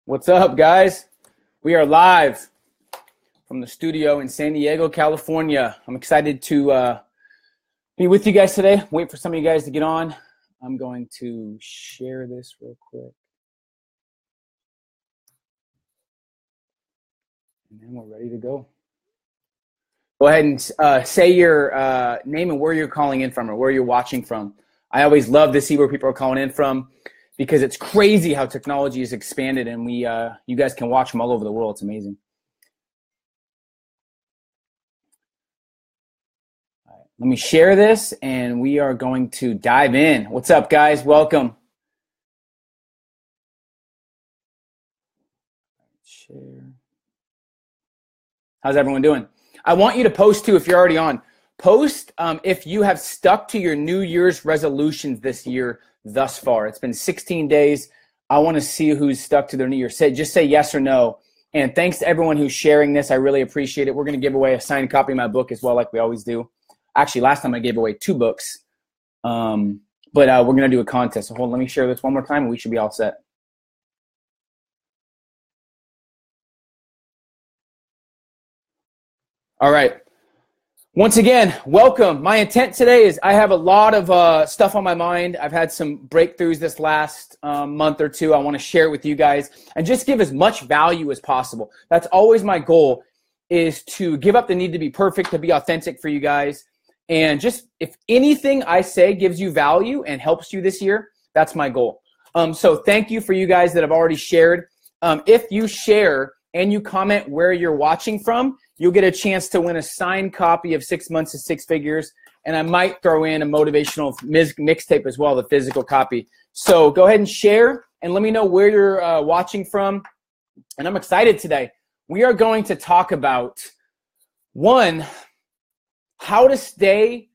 What's up, guys? We are live from the studio in San Diego, California. I'm excited to be with you guys today. Wait for some of you guys to get on. I'm going to share this real quick. And then we're ready to go. Go ahead and say your name and where you're calling in from or where you're watching from. I always love to see where people are calling in from, because it's crazy how technology has expanded, and you guys can watch from all over the world. It's amazing. All right, let me share this, and we are going to dive in. What's up, guys? Welcome. Share. How's everyone doing? I want you to post too if you're already on. Post if you have stuck to your New Year's resolutions this year thus far. It's been 16 days. I want to see who's stuck to their New Year's. Just say yes or no. And thanks to everyone who's sharing this. I really appreciate it. We're going to give away a signed copy of my book as well, like we always do. Actually, last time I gave away 2 books. But we're going to do a contest. So hold on, let me share this one more time and we should be all set. All right. Once again, welcome. My intent today is I have a lot of stuff on my mind. I've had some breakthroughs this last month or two. I want to share it with you guys and just give as much value as possible. That's always my goal, is to give up the need to be perfect, to be authentic for you guys. And just if anything I say gives you value and helps you this year, that's my goal. So thank you for you guys that have already shared. If you share and you comment where you're watching from, you'll get a chance to win a signed copy of 6 Months to Six Figures. And I might throw in a motivational mixtape as well, the physical copy. So go ahead and share and let me know where you're watching from. And I'm excited today. We are going to talk about, one, how to stay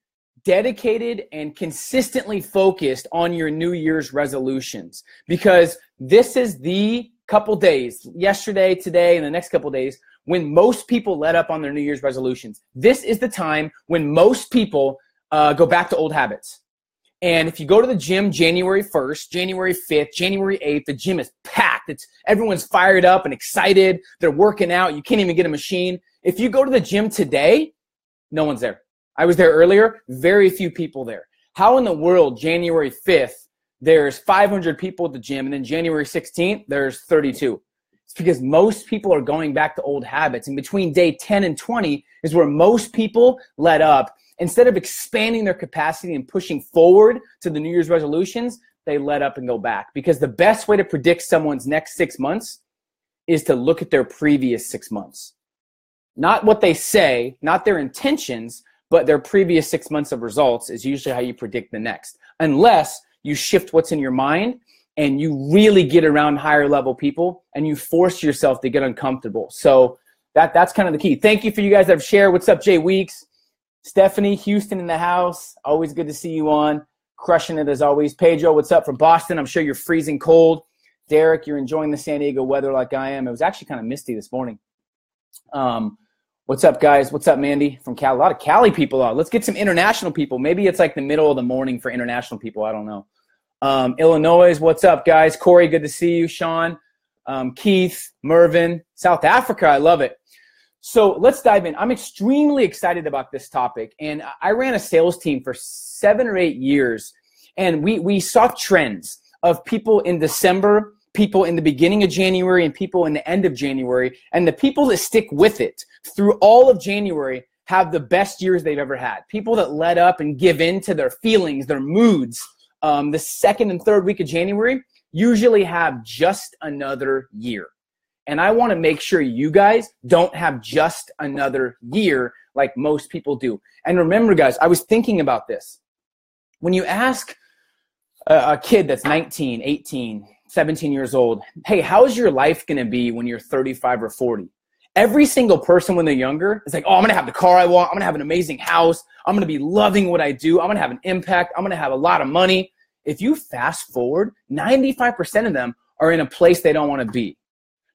dedicated and consistently focused on your New Year's resolutions. Because this is the couple days, yesterday, today, and the next couple days, when most people let up on their New Year's resolutions. This is the time when most people go back to old habits. And if you go to the gym January 1st, January 5th, January 8th, the gym is packed. Everyone's fired up and excited. They're working out. You can't even get a machine. If you go to the gym today, no one's there. I was there earlier. Very few people there. How in the world, January 5th, there's 500 people at the gym, and then January 16th, there's 32. It's because most people are going back to old habits. And between day 10 and 20 is where most people let up. Instead of expanding their capacity and pushing forward to the New Year's resolutions, they let up and go back. Because the best way to predict someone's next 6 months is to look at their previous 6 months. Not what they say, not their intentions, but their previous 6 months of results is usually how you predict the next. Unless you shift what's in your mind and you really get around higher level people and you force yourself to get uncomfortable. So that's kind of the key. Thank you for you guys that have shared. What's up, Jay Weeks? Stephanie, Houston in the house. Always good to see you on. Crushing it as always. Pedro, what's up from Boston? I'm sure you're freezing cold. Derek, you're enjoying the San Diego weather like I am. It was actually kind of misty this morning. What's up, guys? What's up, Mandy from Cali? A lot of Cali people out. Let's get some international people. Maybe it's like the middle of the morning for international people. I don't know. Illinois, what's up, guys? Corey, good to see you. Sean, Keith, Mervin, South Africa, I love it. So let's dive in. I'm extremely excited about this topic, and I ran a sales team for 7 or 8 years, and we saw trends of people in December, people in the beginning of January, and people in the end of January, and the people that stick with it through all of January have the best years they've ever had. People that let up and give in to their feelings, their moods, the second and third week of January usually have just another year. And I want to make sure you guys don't have just another year like most people do. And remember, guys, I was thinking about this. When you ask a kid that's 19, 18, 17 years old, hey, how is your life going to be when you're 35 or 40? Every single person when they're younger is like, oh, I'm going to have the car I want. I'm going to have an amazing house. I'm going to be loving what I do. I'm going to have an impact. I'm going to have a lot of money. If you fast forward, 95% of them are in a place they don't want to be,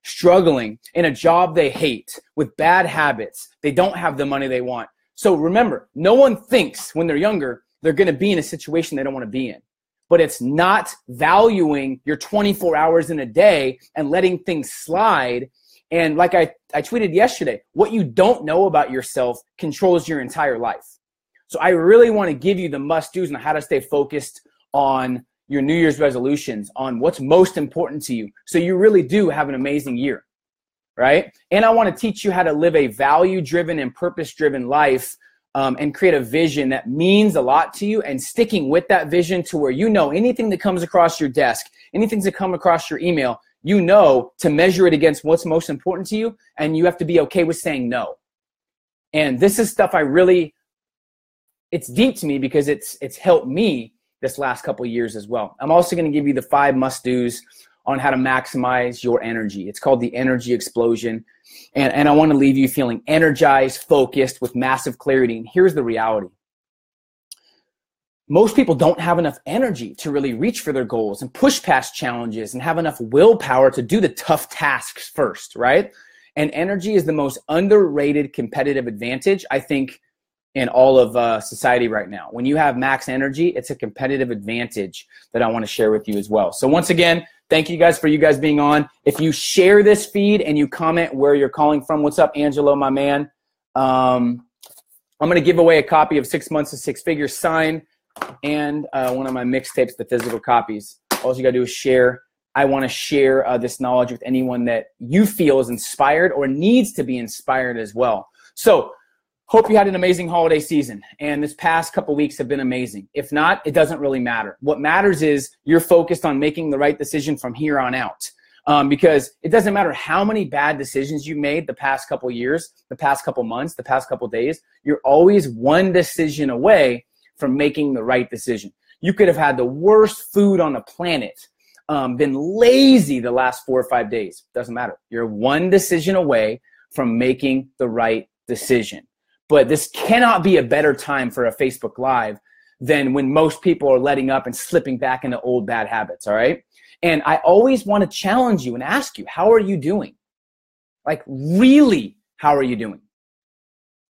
struggling in a job they hate, with bad habits. They don't have the money they want. So remember, no one thinks when they're younger they're going to be in a situation they don't want to be in. but it's not valuing your 24 hours in a day and letting things slide. And like I tweeted yesterday, what you don't know about yourself controls your entire life. So I really want to give you the must-dos on how to stay focused on your New Year's resolutions, on what's most important to you, so you really do have an amazing year, right? And I want to teach you how to live a value-driven and purpose-driven life, and create a vision that means a lot to you, and sticking with that vision to where you know anything that comes across your desk, anything that comes across your email, you know to measure it against what's most important to you, and you have to be okay with saying no. And this is stuff it's deep to me because it's helped me this last couple of years as well. I'm also going to give you the 5 must-dos on how to maximize your energy. It's called the energy explosion. And I want to leave you feeling energized, focused, with massive clarity. And here's the reality. Most people don't have enough energy to really reach for their goals and push past challenges and have enough willpower to do the tough tasks first, right? And energy is the most underrated competitive advantage, I think, in all of society right now. When you have max energy, it's a competitive advantage that I want to share with you as well. So once again, thank you guys for you guys being on. If you share this feed and you comment where you're calling from, what's up, Angelo, my man? I'm going to give away a copy of 6 Months to Six Figures signed, and one of my mixtapes, the physical copies. All you got to do is share. I want to share this knowledge with anyone that you feel is inspired or needs to be inspired as well. So hope you had an amazing holiday season, and this past couple weeks have been amazing. If not, it doesn't really matter. What matters is you're focused on making the right decision from here on out, because it doesn't matter how many bad decisions you made the past couple years, the past couple months, the past couple days. You're always one decision away from making the right decision. You could have had the worst food on the planet, been lazy the last 4 or 5 days. Doesn't matter. You're one decision away from making the right decision. But this cannot be a better time for a Facebook Live than when most people are letting up and slipping back into old bad habits, all right? And I always want to challenge you and ask you, how are you doing? Like, really, how are you doing?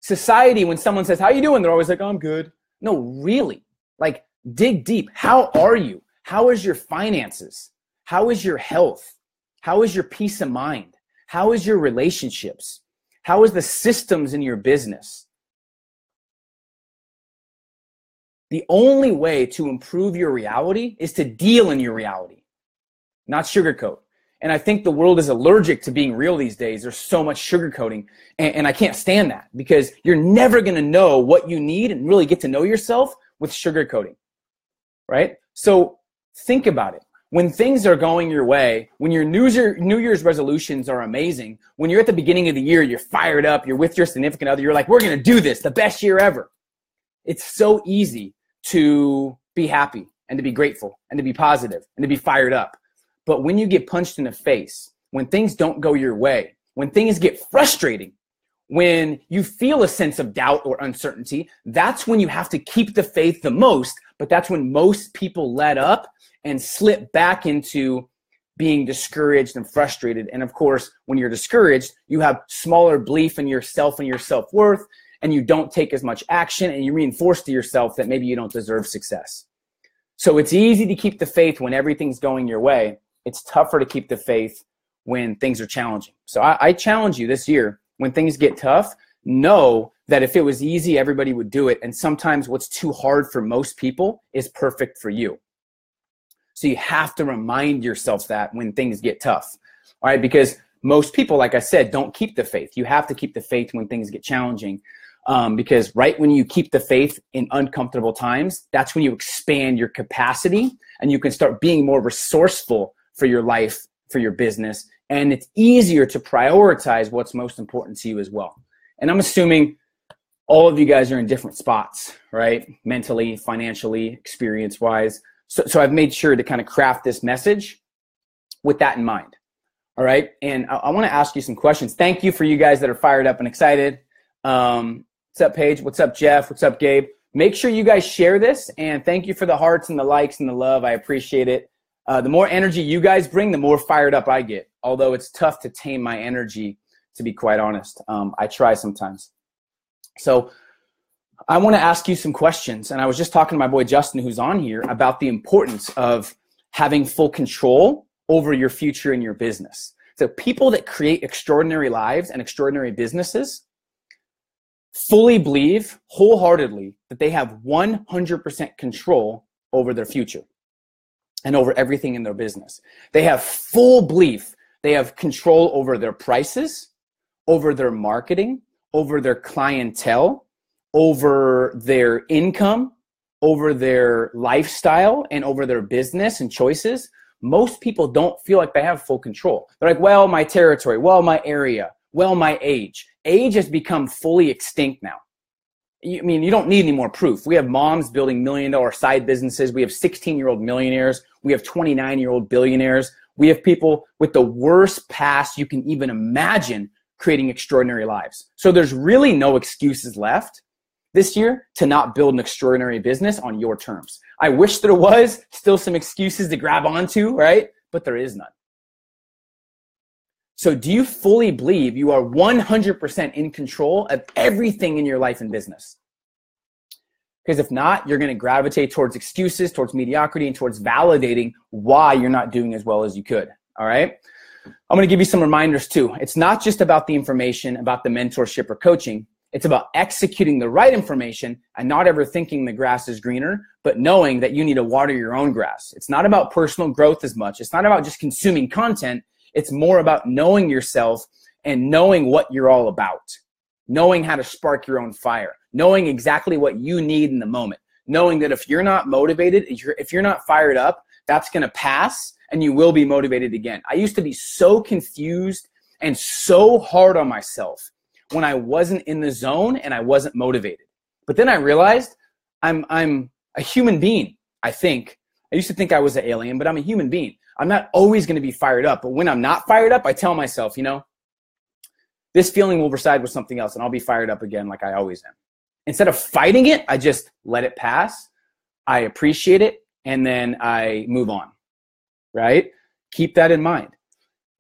Society, when someone says, how are you doing? They're always like, oh, I'm good. No, really. Like, dig deep. How are you? How is your finances? How is your health? How is your peace of mind? How is your relationships? How is the systems in your business? The only way to improve your reality is to deal in your reality, not sugarcoat. And I think the world is allergic to being real these days. There's so much sugarcoating, and I can't stand that, because you're never going to know what you need and really get to know yourself with sugarcoating, right? So think about it. When things are going your way, when your New Year's resolutions are amazing, when you're at the beginning of the year, you're fired up, you're with your significant other, you're like, we're going to do this, the best year ever. It's so easy to be happy and to be grateful and to be positive and to be fired up. But when you get punched in the face, when things don't go your way, when things get frustrating, when you feel a sense of doubt or uncertainty, that's when you have to keep the faith the most. But that's when most people let up and slip back into being discouraged and frustrated. And of course, when you're discouraged, you have smaller belief in yourself and your self-worth, and you don't take as much action, and you reinforce to yourself that maybe you don't deserve success. So it's easy to keep the faith when everything's going your way. It's tougher to keep the faith when things are challenging. So I challenge you this year, when things get tough, know that if it was easy, everybody would do it. And sometimes what's too hard for most people is perfect for you. So you have to remind yourself that when things get tough, all right? Because most people, like I said, don't keep the faith. You have to keep the faith when things get challenging, because right when you keep the faith in uncomfortable times, that's when you expand your capacity and you can start being more resourceful for your life, for your business, and it's easier to prioritize what's most important to you as well. And I'm assuming all of you guys are in different spots, right? Mentally, financially, experience-wise. So I've made sure to kind of craft this message with that in mind, all right? And I want to ask you some questions. Thank you for you guys that are fired up and excited. What's up, Paige? What's up, Jeff? What's up, Gabe? Make sure you guys share this, and thank you for the hearts and the likes and the love. I appreciate it. The more energy you guys bring, the more fired up I get, although it's tough to tame my energy, to be quite honest. I try sometimes. So I want to ask you some questions. And I was just talking to my boy Justin, who's on here, about the importance of having full control over your future and your business. So people that create extraordinary lives and extraordinary businesses fully believe wholeheartedly that they have 100% control over their future and over everything in their business. They have full belief. They have control over their prices, over their marketing, over their clientele, over their income, over their lifestyle, and over their business and choices. Most people don't feel like they have full control. They're like, well, my territory, well, my area, well, my age. Age has become fully extinct now. I mean, you don't need any more proof. We have moms building $1 million side businesses. We have 16-year-old millionaires. We have 29-year-old billionaires. We have people with the worst past you can even imagine creating extraordinary lives. So there's really no excuses left this year to not build an extraordinary business on your terms. I wish there was still some excuses to grab onto, right? But there is none. So do you fully believe you are 100% in control of everything in your life and business? Because if not, you're going to gravitate towards excuses, towards mediocrity, and towards validating why you're not doing as well as you could. All right? I'm going to give you some reminders too. It's not just about the information, about the mentorship or coaching. It's about executing the right information and not ever thinking the grass is greener, but knowing that you need to water your own grass. It's not about personal growth as much. It's not about just consuming content. It's more about knowing yourself and knowing what you're all about, knowing how to spark your own fire, knowing exactly what you need in the moment, knowing that if you're not motivated, if you're not fired up, that's going to pass and you will be motivated again. I used to be so confused and so hard on myself when I wasn't in the zone and I wasn't motivated. But then I realized I'm a human being, I think. I used to think I was an alien, but I'm a human being. I'm not always going to be fired up. But when I'm not fired up, I tell myself, you know, this feeling will reside with something else and I'll be fired up again like I always am. Instead of fighting it, I just let it pass. I appreciate it and then I move on, right? Keep that in mind.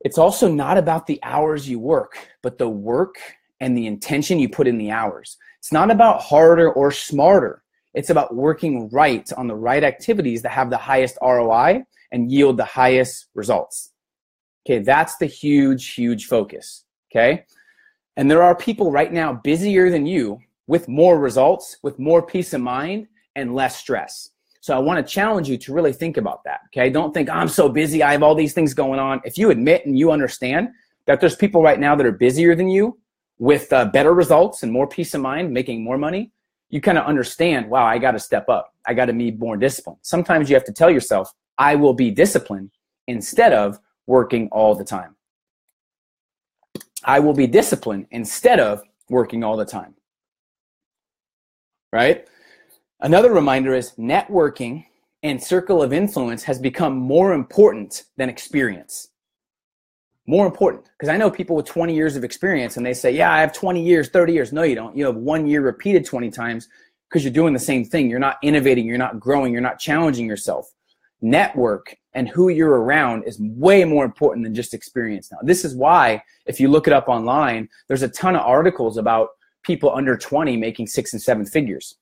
It's also not about the hours you work, but the work and the intention you put in the hours. It's not about harder or smarter. It's about working right on the right activities that have the highest ROI and yield the highest results. Okay, that's the huge, huge focus, okay? And there are people right now busier than you with more results, with more peace of mind and less stress. So I want to challenge you to really think about that, okay? Don't think, I'm so busy, I have all these things going on. If you admit and you understand that there's people right now that are busier than you with better results and more peace of mind, making more money, you kind of understand, wow, I got to step up. I got to be more disciplined. Sometimes you have to tell yourself, I will be disciplined instead of working all the time. I will be disciplined instead of working all the time, right? Another reminder is networking and circle of influence has become more important than experience. More important, because I know people with 20 years of experience and they say, yeah, I have 20 years, 30 years. No, you don't. You have 1 year repeated 20 times because you're doing the same thing. You're not innovating. You're not growing. You're not challenging yourself. Network and who you're around is way more important than just experience now. This is why, if you look it up online, there's a ton of articles about people under 20 making 6 and 7 figures.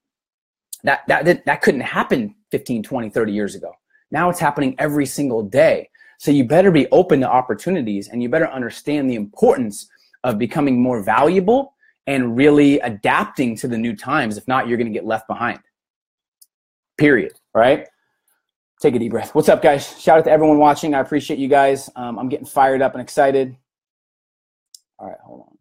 That couldn't happen 15, 20, 30 years ago. Now it's happening every single day. So you better be open to opportunities and you better understand the importance of becoming more valuable and really adapting to the new times. If not, you're going to get left behind. Period. All right? Take a deep breath. What's up, guys? Shout out to everyone watching. I appreciate you guys. I'm getting fired up and excited. All right, hold on.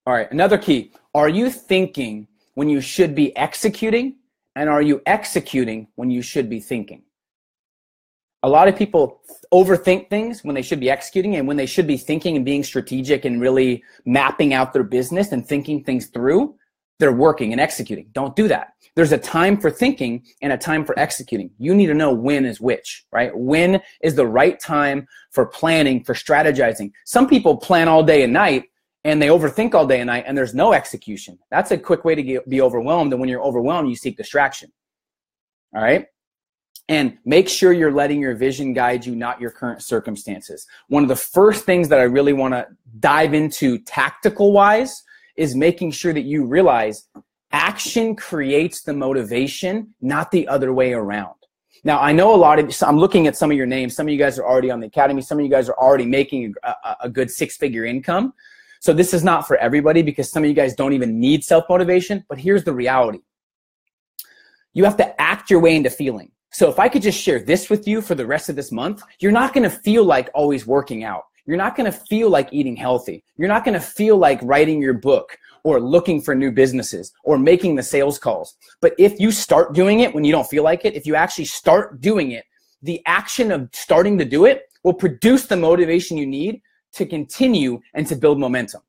All right, another key. Are you thinking when you should be executing? And are you executing when you should be thinking? A lot of people overthink things when they should be executing, and when they should be thinking and being strategic and really mapping out their business and thinking things through, they're working and executing. Don't do that. There's a time for thinking and a time for executing. You need to know when is which, right? When is the right time for planning, for strategizing. Some people plan all day and night and they overthink all day and night and there's no execution. That's a quick way to be overwhelmed. And when you're overwhelmed, you seek distraction. All right. And make sure you're letting your vision guide you, not your current circumstances. One of the first things that I really want to dive into tactical wise is making sure that you realize action creates the motivation, not the other way around. Now, I know I'm looking at some of your names. Some of you guys are already on the academy. Some of you guys are already making a good 6-figure income. So this is not for everybody because some of you guys don't even need self-motivation. But here's the reality. You have to act your way into feeling. So if I could just share this with you for the rest of this month, you're not going to feel like always working out. You're not going to feel like eating healthy. You're not going to feel like writing your book or looking for new businesses or making the sales calls. But if you start doing it when you don't feel like it, if you actually start doing it, the action of starting to do it will produce the motivation you need to continue and to build momentum.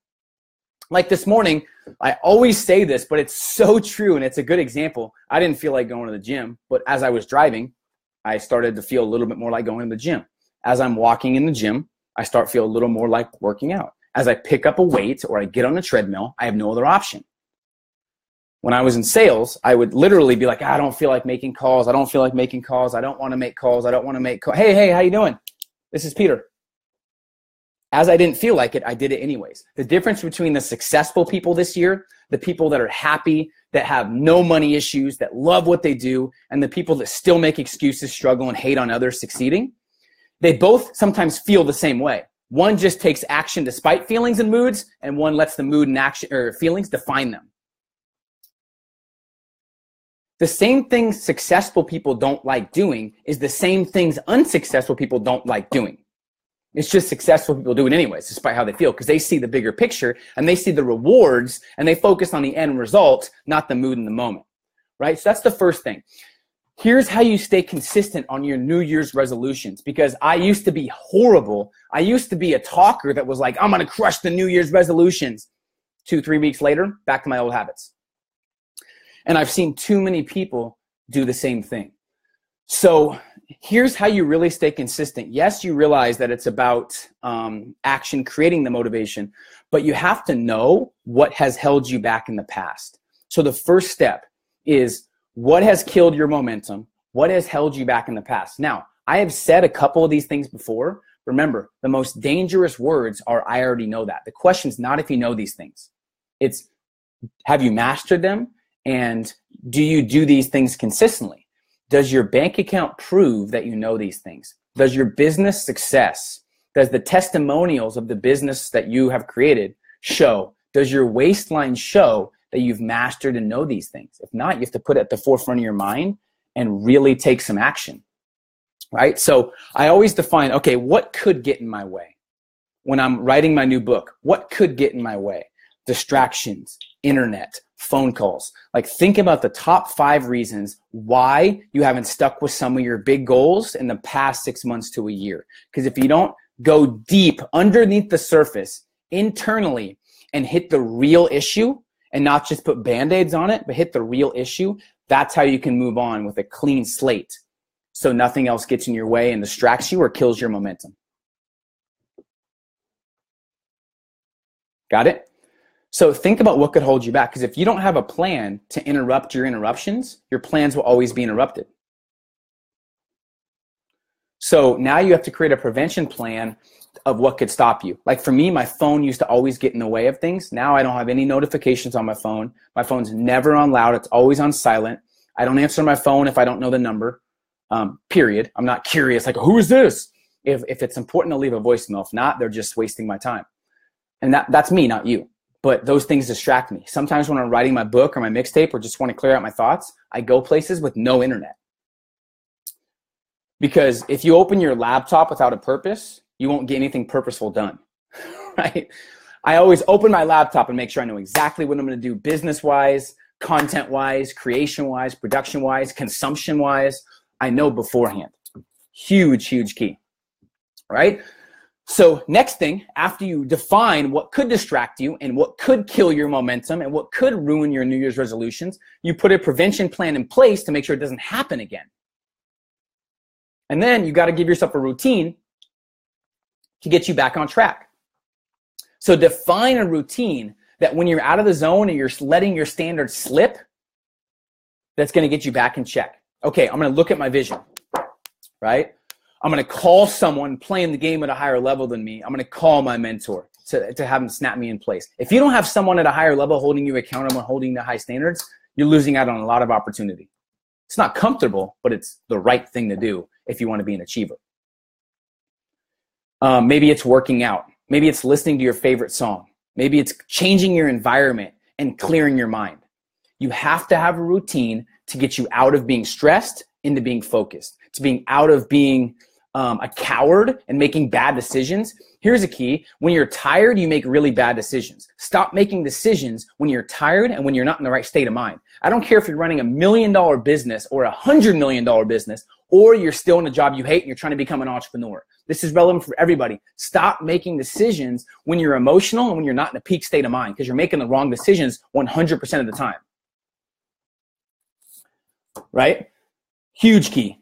Like this morning, I always say this, but it's so true and it's a good example. I didn't feel like going to the gym, but as I was driving, I started to feel a little bit more like going to the gym. As I'm walking in the gym, I start feel a little more like working out. As I pick up a weight or I get on a treadmill, I have no other option. When I was in sales, I would literally be like, I don't feel like making calls. I don't feel like making calls. I don't want to make calls. I don't want to make calls. Hey, how you doing? This is Peter. As I didn't feel like it, I did it anyways. The difference between the successful people this year, the people that are happy, that have no money issues, that love what they do, and the people that still make excuses, struggle, and hate on others succeeding, they both sometimes feel the same way. One just takes action despite feelings and moods, and one lets the mood and action or feelings define them. The same things successful people don't like doing is the same things unsuccessful people don't like doing. It's just successful people do it anyways, despite how they feel, because they see the bigger picture and they see the rewards and they focus on the end result, not the mood in the moment, right? So that's the first thing. Here's how you stay consistent on your New Year's resolutions, because I used to be horrible. I used to be a talker that was like, I'm going to crush the New Year's resolutions. 2-3 weeks later, back to my old habits. And I've seen too many people do the same thing. So here's how you really stay consistent. Yes, you realize that it's about action creating the motivation, but you have to know what has held you back in the past. So the first step is what has killed your momentum? What has held you back in the past? Now, I have said a couple of these things before. Remember, the most dangerous words are, I already know that. The question is not if you know these things. It's, have you mastered them? And do you do these things consistently? Does your bank account prove that you know these things? Does your business success, does the testimonials of the business that you have created show? Does your waistline show that you've mastered and know these things? If not, you have to put it at the forefront of your mind and really take some action, right? So I always define, okay, what could get in my way? When I'm writing my new book, what could get in my way? Distractions, internet, phone calls. Like, think about the top 5 reasons why you haven't stuck with some of your big goals in the past 6 months to a year. Because if you don't go deep underneath the surface internally and hit the real issue and not just put band-aids on it, but hit the real issue, that's how you can move on with a clean slate. So nothing else gets in your way and distracts you or kills your momentum. Got it? So think about what could hold you back, because if you don't have a plan to interrupt your interruptions, your plans will always be interrupted. So now you have to create a prevention plan of what could stop you. Like for me, my phone used to always get in the way of things. Now I don't have any notifications on my phone. My phone's never on loud. It's always on silent. I don't answer my phone if I don't know the number, period. I'm not curious, like, who is this? If it's important, I'll leave a voicemail. If not, they're just wasting my time. And that's me, not you. But those things distract me. Sometimes when I'm writing my book or my mixtape or just want to clear out my thoughts, I go places with no internet. Because if you open your laptop without a purpose, you won't get anything purposeful done, right? I always open my laptop and make sure I know exactly what I'm going to do business-wise, content-wise, creation-wise, production-wise, consumption-wise. I know beforehand. Huge, huge key, right? So next thing, after you define what could distract you and what could kill your momentum and what could ruin your New Year's resolutions, you put a prevention plan in place to make sure it doesn't happen again. And then you got to give yourself a routine to get you back on track. So define a routine that when you're out of the zone and you're letting your standards slip, that's going to get you back in check. Okay, I'm going to look at my vision. right? I'm going to call someone playing the game at a higher level than me. I'm going to call my mentor to have them snap me in place. If you don't have someone at a higher level holding you accountable, holding the high standards, you're losing out on a lot of opportunity. It's not comfortable, but it's the right thing to do if you want to be an achiever. Maybe it's working out. Maybe it's listening to your favorite song. Maybe it's changing your environment and clearing your mind. You have to have a routine to get you out of being stressed into being focused, to being out of being a coward and making bad decisions. Here's a key. When you're tired, you make really bad decisions. Stop making decisions when you're tired and when you're not in the right state of mind. I don't care if you're running $1 million business or $100 million business, or you're still in a job you hate and you're trying to become an entrepreneur. This is relevant for everybody. Stop making decisions when you're emotional and when you're not in a peak state of mind, because you're making the wrong decisions 100% of the time. Right? Huge key.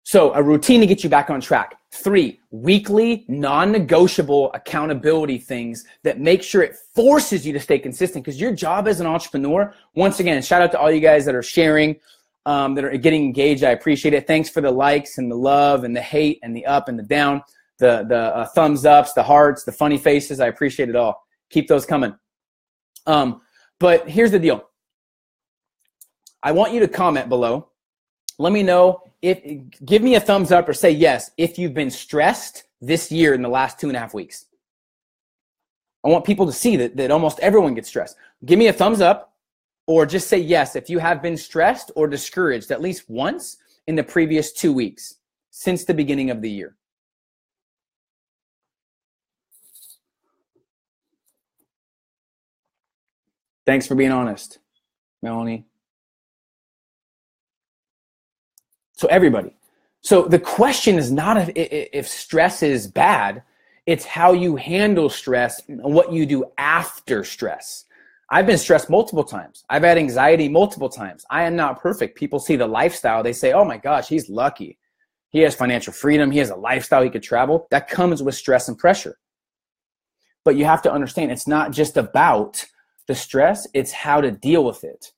So a routine to get you back on track. 3, weekly, non-negotiable accountability things that make sure it forces you to stay consistent, because your job as an entrepreneur, once again, shout out to all you guys that are sharing, that are getting engaged. I appreciate it. Thanks for the likes and the love and the hate and the up and the down, the thumbs ups, the hearts, the funny faces. I appreciate it all. Keep those coming. But here's the deal. I want you to comment below. Let me know give me a thumbs up or say yes if you've been stressed this year in the last 2.5 weeks. I want people to see that almost everyone gets stressed. Give me a thumbs up, or just say yes if you have been stressed or discouraged at least once in the previous 2 weeks since the beginning of the year. Thanks for being honest, Melanie. So everybody. So the question is not if stress is bad, it's how you handle stress and what you do after stress. I've been stressed multiple times. I've had anxiety multiple times. I am not perfect. People see the lifestyle. They say, oh my gosh, he's lucky. He has financial freedom. He has a lifestyle. He could travel. That comes with stress and pressure. But you have to understand it's not just about the stress. It's how to deal with it.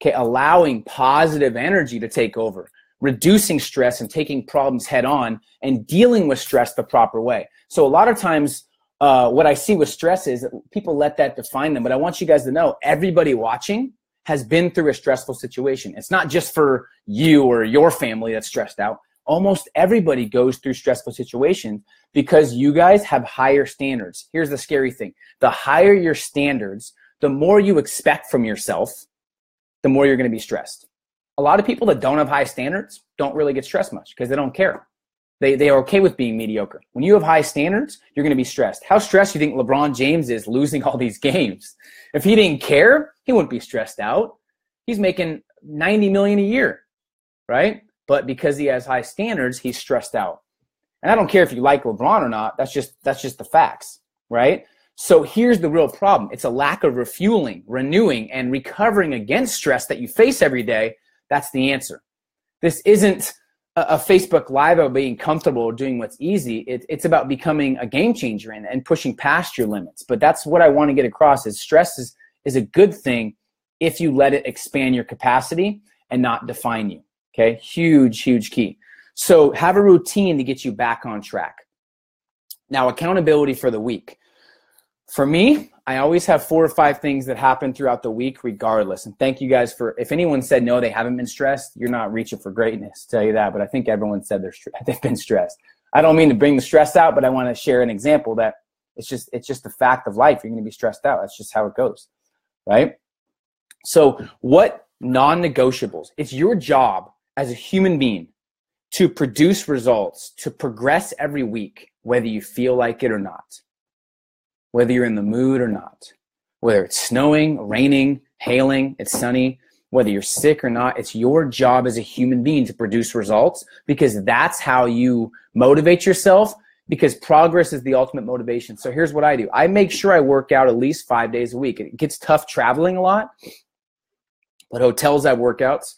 Okay, allowing positive energy to take over. Reducing stress and taking problems head on and dealing with stress the proper way. So a lot of times what I see with stress is that people let that define them. But I want you guys to know everybody watching has been through a stressful situation. It's not just for you or your family that's stressed out. Almost everybody goes through stressful situations because you guys have higher standards. Here's the scary thing. The higher your standards, the more you expect from yourself, the more you're going to be stressed. A lot of people that don't have high standards don't really get stressed much because they don't care. They are okay with being mediocre. When you have high standards, you're going to be stressed. How stressed do you think LeBron James is losing all these games? If he didn't care, he wouldn't be stressed out. He's making $90 million a year, right? But because he has high standards, he's stressed out. And I don't care if you like LeBron or not. That's just the facts, right? So here's the real problem. It's a lack of refueling, renewing, and recovering against stress that you face every day. That's the answer. This isn't a Facebook Live about being comfortable or doing what's easy. It's about becoming a game changer and pushing past your limits. But that's what I want to get across is stress is a good thing if you let it expand your capacity and not define you. Okay, huge, huge key. So have a routine to get you back on track. Now, accountability for the week. For me, I always have 4 or 5 things that happen throughout the week regardless. And thank you guys for, if anyone said no, they haven't been stressed, you're not reaching for greatness, tell you that. But I think everyone said they've been stressed. I don't mean to bring the stress out, but I want to share an example that it's just a fact of life. You're going to be stressed out. That's just how it goes, right? So what non-negotiables? It's your job as a human being to produce results, to progress every week, whether you feel like it or not. Whether you're in the mood or not, whether it's snowing, raining, hailing, it's sunny, whether you're sick or not, it's your job as a human being to produce results because that's how you motivate yourself because progress is the ultimate motivation. So here's what I do. I make sure I work out at least 5 days a week. It gets tough traveling a lot, but hotels have workouts.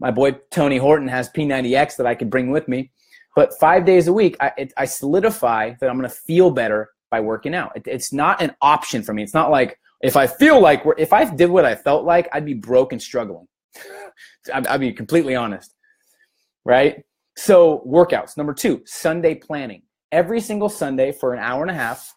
My boy Tony Horton has P90X that I could bring with me. But 5 days a week, I solidify that I'm going to feel better by working out. It's not an option for me. It's not like if I did what I felt like, I'd be broke and struggling. I'd be completely honest, right? So workouts. Number 2, Sunday planning. Every single Sunday for an hour and a half,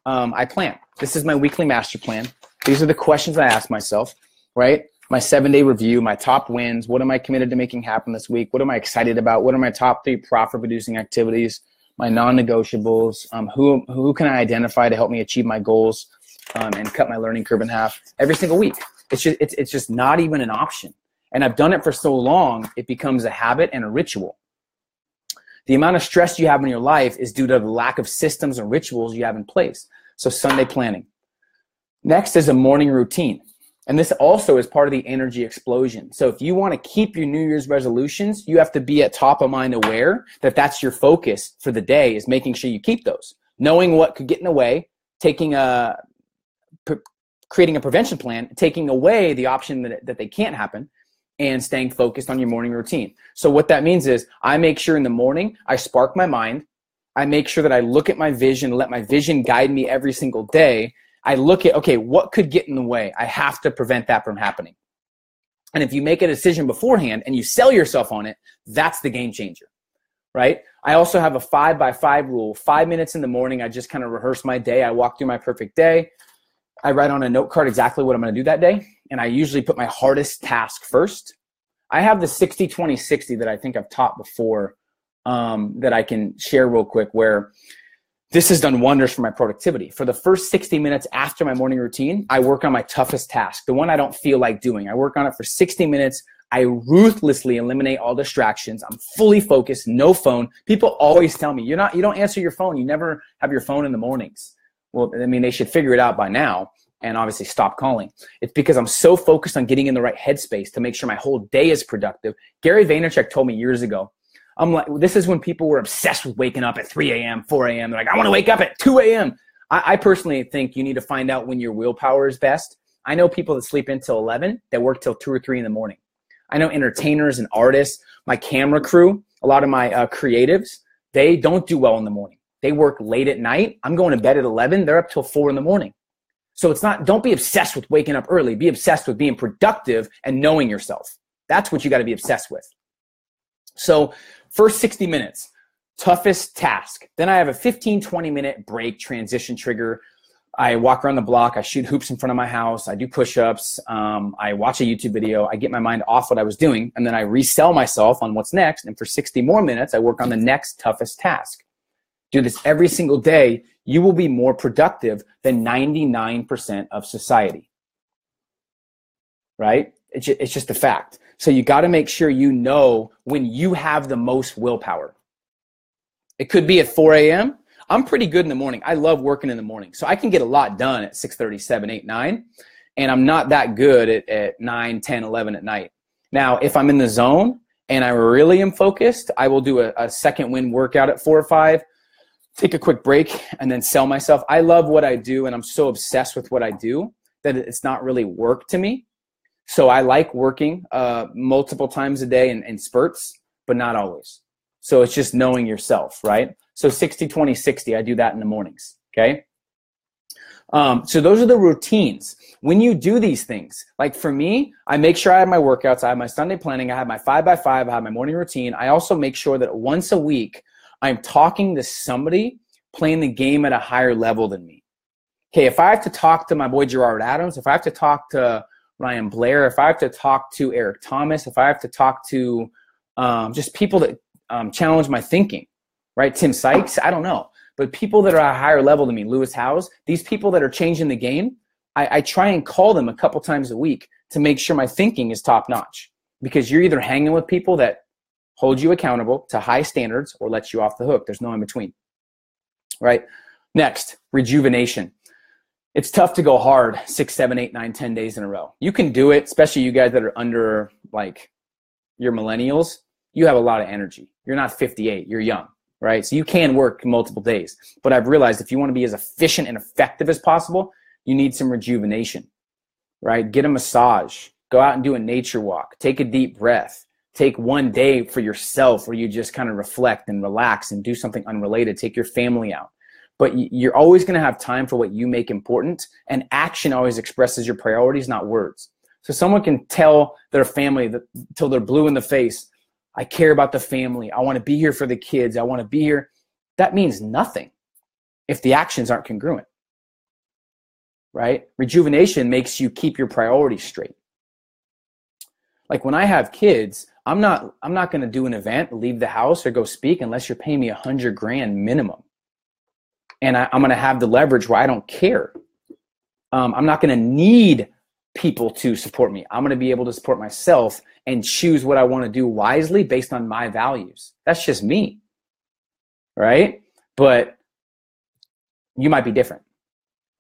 I plan. This is my weekly master plan. These are the questions I ask myself, right? My 7-day review, my top wins. What am I committed to making happen this week? What am I excited about? What are my top 3 profit-producing activities? My non-negotiables. Who can I identify to help me achieve my goals and cut my learning curve in half every single week? It's just not even an option. And I've done it for so long, it becomes a habit and a ritual. The amount of stress you have in your life is due to the lack of systems and rituals you have in place. So Sunday planning. Next is a morning routine. And this also is part of the energy explosion. So if you want to keep your New Year's resolutions, you have to be at top of mind aware that that's your focus for the day, is making sure you keep those. Knowing what could get in the way, creating a prevention plan, taking away the option that they can't happen, and staying focused on your morning routine. So what that means is I make sure in the morning I spark my mind. I make sure that I look at my vision, let my vision guide me every single day. I look at, okay, what could get in the way? I have to prevent that from happening. And if you make a decision beforehand and you sell yourself on it, that's the game changer, right? I also have a 5x5 rule. 5 minutes in the morning, I just kind of rehearse my day. I walk through my perfect day. I write on a note card exactly what I'm going to do that day. And I usually put my hardest task first. I have the 60-20-60 that I think I've taught before that I can share real quick, where this has done wonders for my productivity. For the first 60 minutes after my morning routine, I work on my toughest task, the one I don't feel like doing. I work on it for 60 minutes. I ruthlessly eliminate all distractions. I'm fully focused, no phone. People always tell me, you don't answer your phone. You never have your phone in the mornings. Well, I mean, they should figure it out by now and obviously stop calling. It's because I'm so focused on getting in the right headspace to make sure my whole day is productive. Gary Vaynerchuk told me years ago, I'm like, this is when people were obsessed with waking up at 3 a.m., 4 a.m. They're like, I want to wake up at 2 a.m. I personally think you need to find out when your willpower is best. I know people that sleep until 11 that work till 2 or 3 in the morning. I know entertainers and artists, my camera crew, a lot of my creatives, they don't do well in the morning. They work late at night. I'm going to bed at 11. They're up till 4 in the morning. So don't be obsessed with waking up early. Be obsessed with being productive and knowing yourself. That's what you got to be obsessed with. So first 60 minutes, toughest task. Then I have a 15-20 minute break, transition trigger. I walk around the block. I shoot hoops in front of my house. I do push-ups. I watch a YouTube video. I get my mind off what I was doing, and then I resell myself on what's next. And for 60 more minutes, I work on the next toughest task. Do this every single day. You will be more productive than 99% of society, right? It's just a fact. So you got to make sure you know when you have the most willpower. It could be at 4 a.m. I'm pretty good in the morning. I love working in the morning. So I can get a lot done at 6:30, 7, 8, 9. And I'm not that good at 9, 10, 11 at night. Now, if I'm in the zone and I really am focused, I will do a second wind workout at 4 or 5, take a quick break, and then sell myself. I love what I do, and I'm so obsessed with what I do that it's not really work to me. So I like working multiple times a day in spurts, but not always. So it's just knowing yourself, right? So 60-20-60, I do that in the mornings, okay? So those are the routines. When you do these things, like for me, I make sure I have my workouts, I have my Sunday planning, I have my 5x5, I have my morning routine. I also make sure that once a week, I'm talking to somebody playing the game at a higher level than me. Okay, if I have to talk to my boy Gerard Adams, if I have to talk to Ryan Blair, if I have to talk to Eric Thomas, if I have to talk to just people that challenge my thinking, right? Tim Sykes, I don't know. But people that are at a higher level than me, Lewis Howes, these people that are changing the game, I try and call them a couple times a week to make sure my thinking is top notch. Because you're either hanging with people that hold you accountable to high standards or let you off the hook. There's no in between, right? Next, rejuvenation. It's tough to go hard 6, 7, 8, 9, 10 days in a row. You can do it, especially you guys that are under, like, your millennials. You have a lot of energy. You're not 58. You're young, right? So you can work multiple days. But I've realized if you want to be as efficient and effective as possible, you need some rejuvenation, right? Get a massage. Go out and do a nature walk. Take a deep breath. Take one day for yourself where you just kind of reflect and relax and do something unrelated. Take your family out. But you're always going to have time for what you make important, and action always expresses your priorities, not words. So someone can tell their family that till they're blue in the face, I care about the family. I want to be here for the kids. I want to be here. That means nothing if the actions aren't congruent, right? Rejuvenation makes you keep your priorities straight. Like when I have kids, I'm not going to do an event, leave the house or go speak unless you're paying me $100,000 minimum. And I'm going to have the leverage where I don't care. I'm not going to need people to support me. I'm going to be able to support myself and choose what I want to do wisely based on my values. That's just me, right? But you might be different.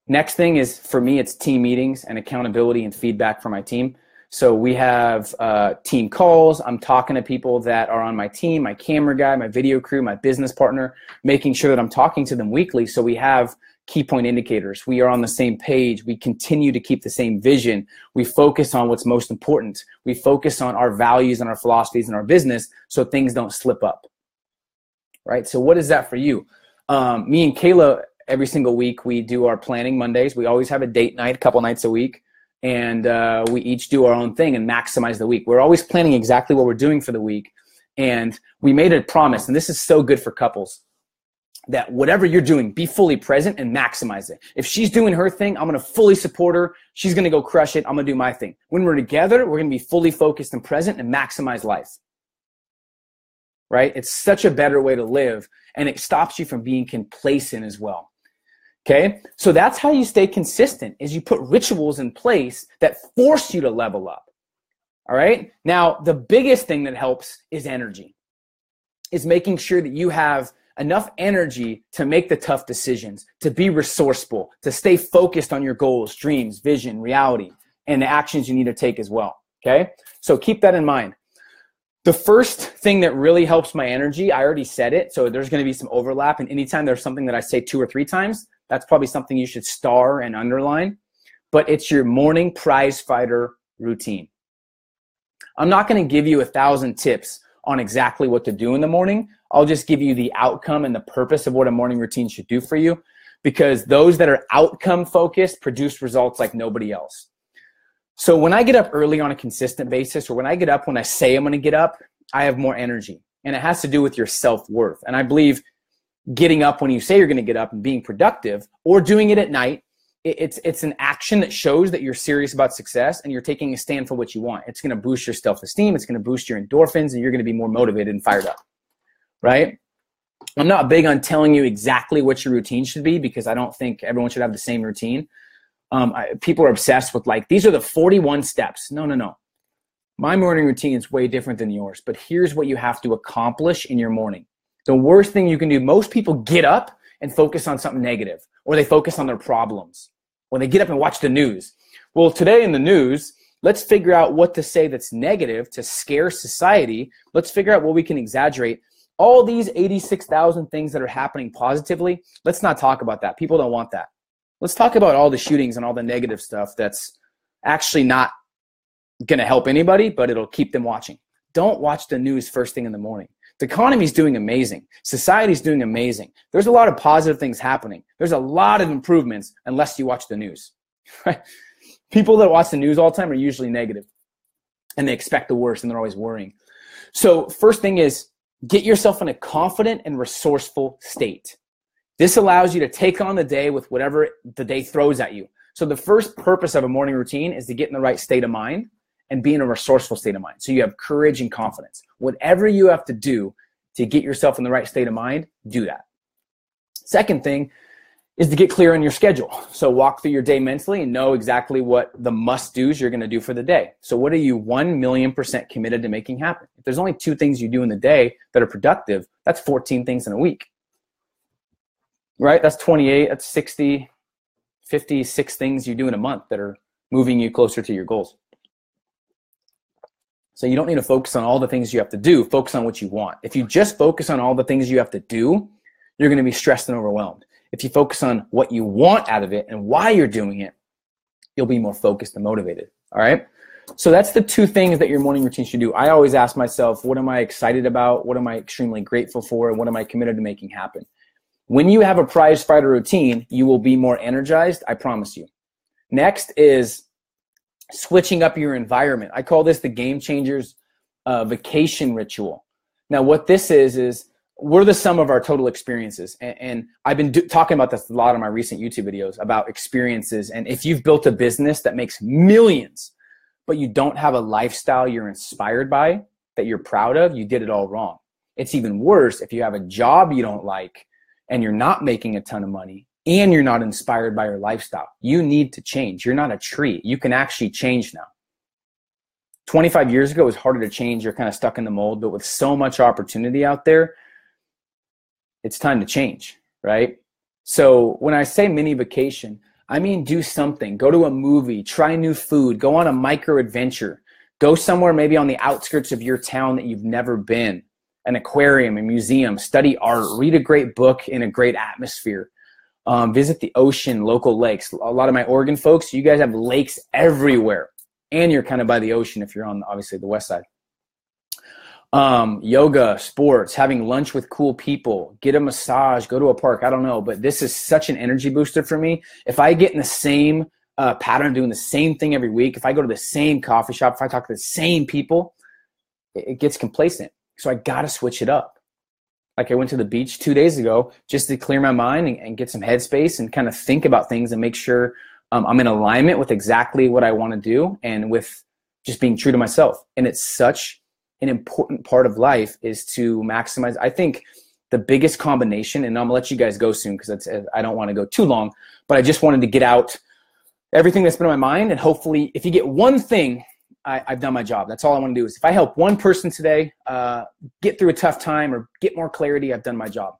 Next thing is, for me, it's team meetings and accountability and feedback from my team. So we have team calls. I'm talking to people that are on my team, my camera guy, my video crew, my business partner, making sure that I'm talking to them weekly. So we have key point indicators. We are on the same page. We continue to keep the same vision. We focus on what's most important. We focus on our values and our philosophies in our business so things don't slip up, right? So what is that for you? Me and Kayla, every single week, we do our planning Mondays. We always have a date night, a couple nights a week. And we each do our own thing and maximize the week. We're always planning exactly what we're doing for the week. And we made a promise, and this is so good for couples, that whatever you're doing, be fully present and maximize it. If she's doing her thing, I'm going to fully support her. She's going to go crush it. I'm going to do my thing. When we're together, we're going to be fully focused and present and maximize life. Right? It's such a better way to live, and it stops you from being complacent as well. Okay, so that's how you stay consistent, is you put rituals in place that force you to level up. All right, now the biggest thing that helps is energy, is making sure that you have enough energy to make the tough decisions, to be resourceful, to stay focused on your goals, dreams, vision, reality, and the actions you need to take as well. Okay, so keep that in mind. The first thing that really helps my energy, I already said it, so there's going to be some overlap, and anytime there's something that I say 2 or 3 times, that's probably something you should star and underline, but it's your morning prize fighter routine. I'm not going to give you 1,000 tips on exactly what to do in the morning. I'll just give you the outcome and the purpose of what a morning routine should do for you, because those that are outcome focused produce results like nobody else. So when I get up early on a consistent basis, or when I get up when I say I'm going to get up, I have more energy, and it has to do with your self-worth. And I believe getting up when you say you're going to get up and being productive, or doing it at night, it's an action that shows that you're serious about success and you're taking a stand for what you want. It's going to boost your self-esteem. It's going to boost your endorphins, and you're going to be more motivated and fired up, right? I'm not big on telling you exactly what your routine should be, because I don't think everyone should have the same routine. People are obsessed with, like, these are the 41 steps. No. My morning routine is way different than yours, but here's what you have to accomplish in your morning. The worst thing you can do, most people get up and focus on something negative, or they focus on their problems, or they get up and watch the news. Well, today in the news, let's figure out what to say that's negative to scare society. Let's figure out what we can exaggerate. All these 86,000 things that are happening positively, let's not talk about that. People don't want that. Let's talk about all the shootings and all the negative stuff that's actually not going to help anybody, but it'll keep them watching. Don't watch the news first thing in the morning. The economy's doing amazing. Society's doing amazing. There's a lot of positive things happening. There's a lot of improvements unless you watch the news. Right? People that watch the news all the time are usually negative, and they expect the worst, and they're always worrying. So first thing is, get yourself in a confident and resourceful state. This allows you to take on the day with whatever the day throws at you. So the first purpose of a morning routine is to get in the right state of mind and be in a resourceful state of mind. So you have courage and confidence. Whatever you have to do to get yourself in the right state of mind, do that. Second thing is to get clear on your schedule. So walk through your day mentally and know exactly what the must-dos you're going to do for the day. So what are you 1,000,000% committed to making happen? If there's only 2 things you do in the day that are productive, that's 14 things in a week. Right? That's 28, that's 60, 56 things you do in a month that are moving you closer to your goals. So you don't need to focus on all the things you have to do. Focus on what you want. If you just focus on all the things you have to do, you're going to be stressed and overwhelmed. If you focus on what you want out of it and why you're doing it, you'll be more focused and motivated. All right? So that's the 2 things that your morning routine should do. I always ask myself, what am I excited about? What am I extremely grateful for? And what am I committed to making happen? When you have a prize fighter routine, you will be more energized, I promise you. Next is switching up your environment. I call this the game changers vacation ritual. Now, what this is we're the sum of our total experiences. And I've been talking about this a lot in my recent YouTube videos about experiences. And if you've built a business that makes millions, but you don't have a lifestyle you're inspired by, that you're proud of, you did it all wrong. It's even worse if you have a job you don't like and you're not making a ton of money and you're not inspired by your lifestyle. You need to change. You're not a tree. You can actually change now. 25 years ago, it was harder to change. You're kind of stuck in the mold, but with so much opportunity out there, it's time to change, right? So when I say mini vacation, I mean do something. Go to a movie, try new food, go on a micro adventure, go somewhere maybe on the outskirts of your town that you've never been, an aquarium, a museum, study art, read a great book in a great atmosphere, visit the ocean, local lakes. A lot of my Oregon folks, you guys have lakes everywhere, and you're kind of by the ocean if you're on obviously the west side. Yoga, sports, having lunch with cool people, get a massage, go to a park. I don't know, but this is such an energy booster for me. If I get in the same pattern, doing the same thing every week, if I go to the same coffee shop, if I talk to the same people, it gets complacent. So I got to switch it up. Like I went to the beach 2 days ago just to clear my mind and get some headspace and kind of think about things and make sure I'm in alignment with exactly what I want to do and with just being true to myself. And it's such an important part of life is to maximize. I think the biggest combination, and I'm gonna let you guys go soon because I don't want to go too long, but I just wanted to get out everything that's been on my mind. And hopefully if you get one thing, I've done my job. That's all I want to do is if I help one person today get through a tough time or get more clarity, I've done my job.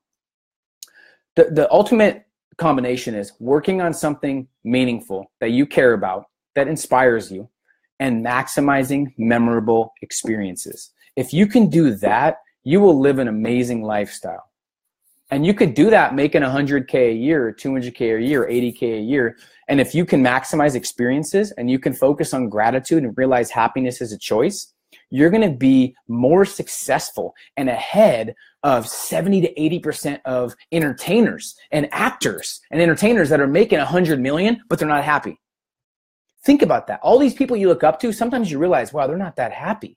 The ultimate combination is working on something meaningful that you care about, that inspires you, and maximizing memorable experiences. If you can do that, you will live an amazing lifestyle. And you could do that making 100K a year, or 200K a year, 80K a year. And if you can maximize experiences and you can focus on gratitude and realize happiness is a choice, you're gonna be more successful and ahead of 70 to 80% of entertainers and actors and entertainers that are making 100 million, but they're not happy. Think about that. All these people you look up to, sometimes you realize, wow, they're not that happy.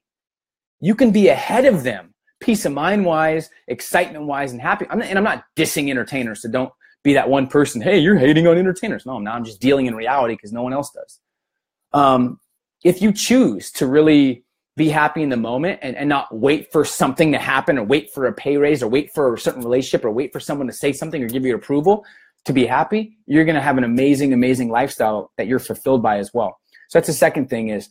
You can be ahead of them, peace of mind wise, excitement wise, and happy. I'm not dissing entertainers, so don't be that one person, hey, you're hating on entertainers. No, I'm just dealing in reality because no one else does. If you choose to really be happy in the moment and not wait for something to happen or wait for a pay raise or wait for a certain relationship or wait for someone to say something or give you approval to be happy, you're going to have an amazing, amazing lifestyle that you're fulfilled by as well. So that's the second thing is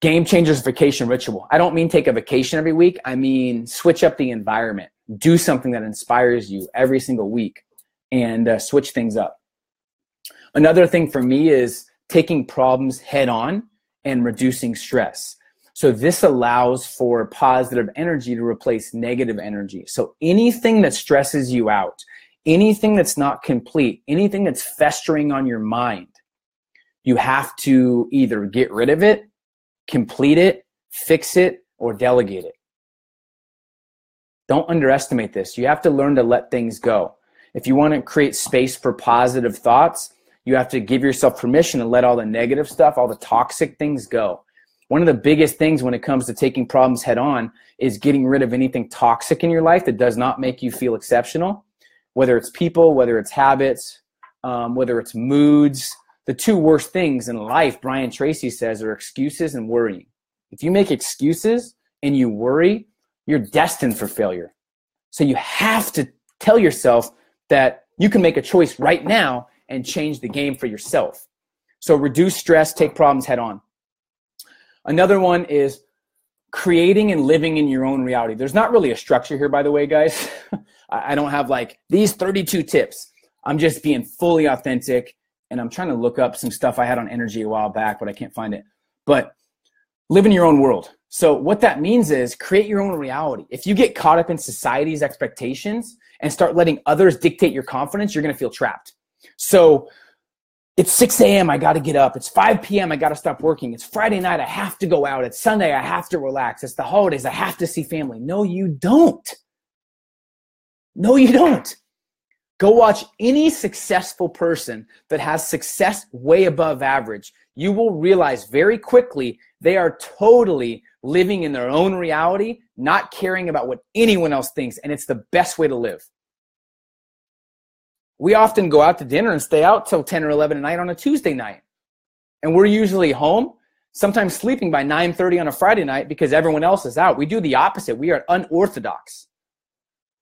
game changers vacation ritual. I don't mean take a vacation every week. I mean switch up the environment. Do something that inspires you every single week and switch things up. Another thing for me is taking problems head on and reducing stress. So this allows for positive energy to replace negative energy. So anything that stresses you out, anything that's not complete, anything that's festering on your mind, you have to either get rid of it, complete it, fix it, or delegate it. Don't underestimate this. You have to learn to let things go. If you want to create space for positive thoughts, you have to give yourself permission to let all the negative stuff, all the toxic things go. One of the biggest things when it comes to taking problems head on is getting rid of anything toxic in your life that does not make you feel exceptional. Whether it's people, whether it's habits, whether it's moods. The two worst things in life, Brian Tracy says, are excuses and worrying. If you make excuses and you worry, you're destined for failure. So you have to tell yourself that you can make a choice right now and change the game for yourself. So reduce stress, take problems head on. Another one is creating and living in your own reality. There's not really a structure here, by the way, guys. I don't have like these 32 tips. I'm just being fully authentic, and I'm trying to look up some stuff I had on energy a while back, but I can't find it. But live in your own world. So what that means is create your own reality. If you get caught up in society's expectations and start letting others dictate your confidence, you're going to feel trapped. So it's 6 a.m. I got to get up. It's 5 p.m. I got to stop working. It's Friday night. I have to go out. It's Sunday. I have to relax. It's the holidays. I have to see family. No, you don't. No, you don't. Go watch any successful person that has success way above average. you will realize very quickly they are totally living in their own reality, not caring about what anyone else thinks, and it's the best way to live. We often go out to dinner and stay out till 10 or 11 at night on a Tuesday night. And we're usually home, sometimes sleeping by 9:30 on a Friday night because everyone else is out. We do the opposite. We are unorthodox,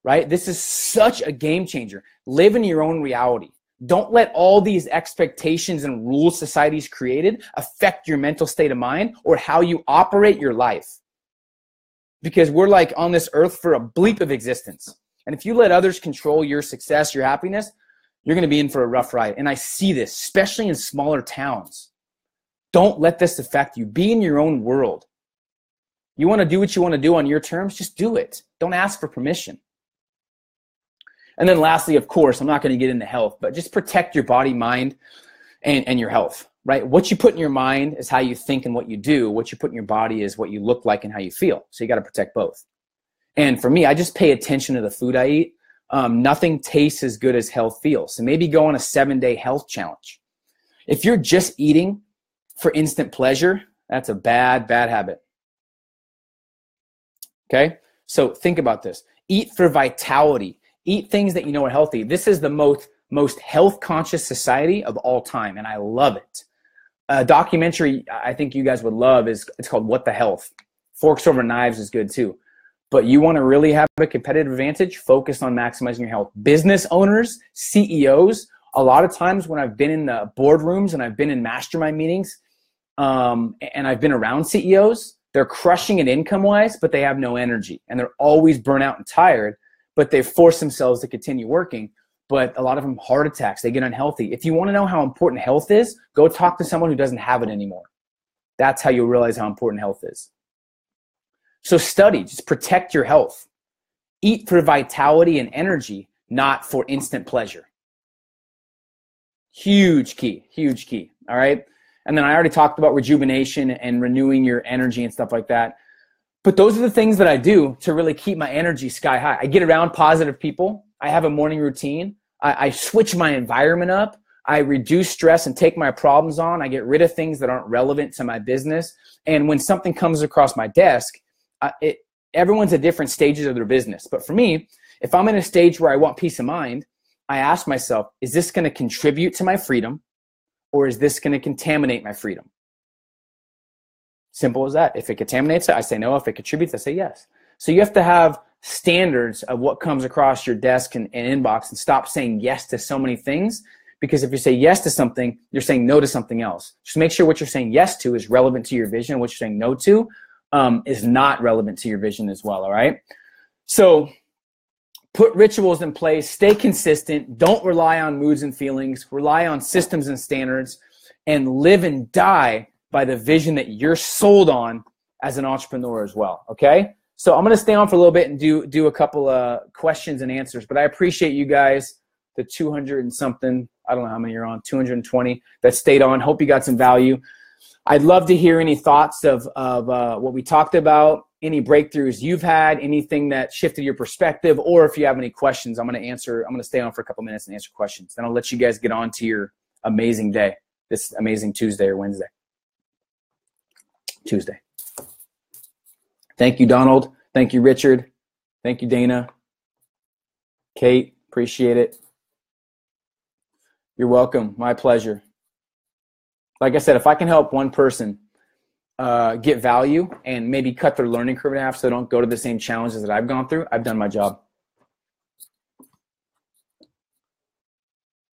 right? This is such a game changer. Live in your own reality. Don't let all these expectations and rules society's created affect your mental state of mind or how you operate your life. Because we're like on this earth for a bleep of existence. And if you let others control your success, your happiness, you're going to be in for a rough ride. And I see this, especially in smaller towns. Don't let this affect you. Be in your own world. You want to do what you want to do on your terms? Just do it. Don't ask for permission. And then lastly, of course, I'm not going to get into health, but just protect your body, mind, and your health, right? What you put in your mind is how you think and what you do. What you put in your body is what you look like and how you feel. So you got to protect both. And for me, I just pay attention to the food I eat. Nothing tastes as good as health feels. So maybe go on a 7-day health challenge. If you're just eating for instant pleasure, that's a bad habit. Okay? So think about this. Eat for vitality. Eat things that you know are healthy. This is the most health-conscious society of all time, and I love it. A documentary I think you guys would love it's called What the Health. Forks Over Knives is good too. But you want to really have a competitive advantage, focus on maximizing your health. Business owners, CEOs, a lot of times when I've been in the boardrooms and I've been in mastermind meetings and I've been around CEOs, they're crushing it income-wise, but they have no energy. And they're always burnt out and tired, but they force themselves to continue working. But a lot of them, heart attacks, they get unhealthy. If you want to know how important health is, go talk to someone who doesn't have it anymore. That's how you'll realize how important health is. So study, just protect your health. Eat for vitality and energy, not for instant pleasure. Huge key, all right? And then I already talked about rejuvenation and renewing your energy and stuff like that. But those are the things that I do to really keep my energy sky high. I get around positive people. I have a morning routine. I switch my environment up. I reduce stress and take my problems on. I get rid of things that aren't relevant to my business. And when something comes across my desk, everyone's at different stages of their business. But for me, if I'm in a stage where I want peace of mind, I ask myself, is this going to contribute to my freedom or is this going to contaminate my freedom? Simple as that. If it contaminates it, I say no. If it contributes, I say yes. So you have to have standards of what comes across your desk and inbox and stop saying yes to so many things. Because if you say yes to something, you're saying no to something else. Just make sure what you're saying yes to is relevant to your vision. What you're saying no to is not relevant to your vision as well, all right? So put rituals in place, stay consistent, don't rely on moods and feelings, rely on systems and standards, and live and die by the vision that you're sold on as an entrepreneur as well, okay? So I'm going to stay on for a little bit and do a couple of questions and answers, but I appreciate you guys, the 200 and something, I don't know how many you're on, 220 that stayed on. Hope you got some value. I'd love to hear any thoughts of what we talked about, any breakthroughs you've had, anything that shifted your perspective, or if you have any questions, I'm going to stay on for a couple minutes and answer questions. Then I'll let you guys get on to your amazing day, this amazing Tuesday or Wednesday. Tuesday. Thank you, Donald. Thank you, Richard. Thank you, Dana. Kate, appreciate it. You're welcome. My pleasure. Like I said, if I can help one person get value and maybe cut their learning curve in half so they don't go to the same challenges that I've gone through, I've done my job.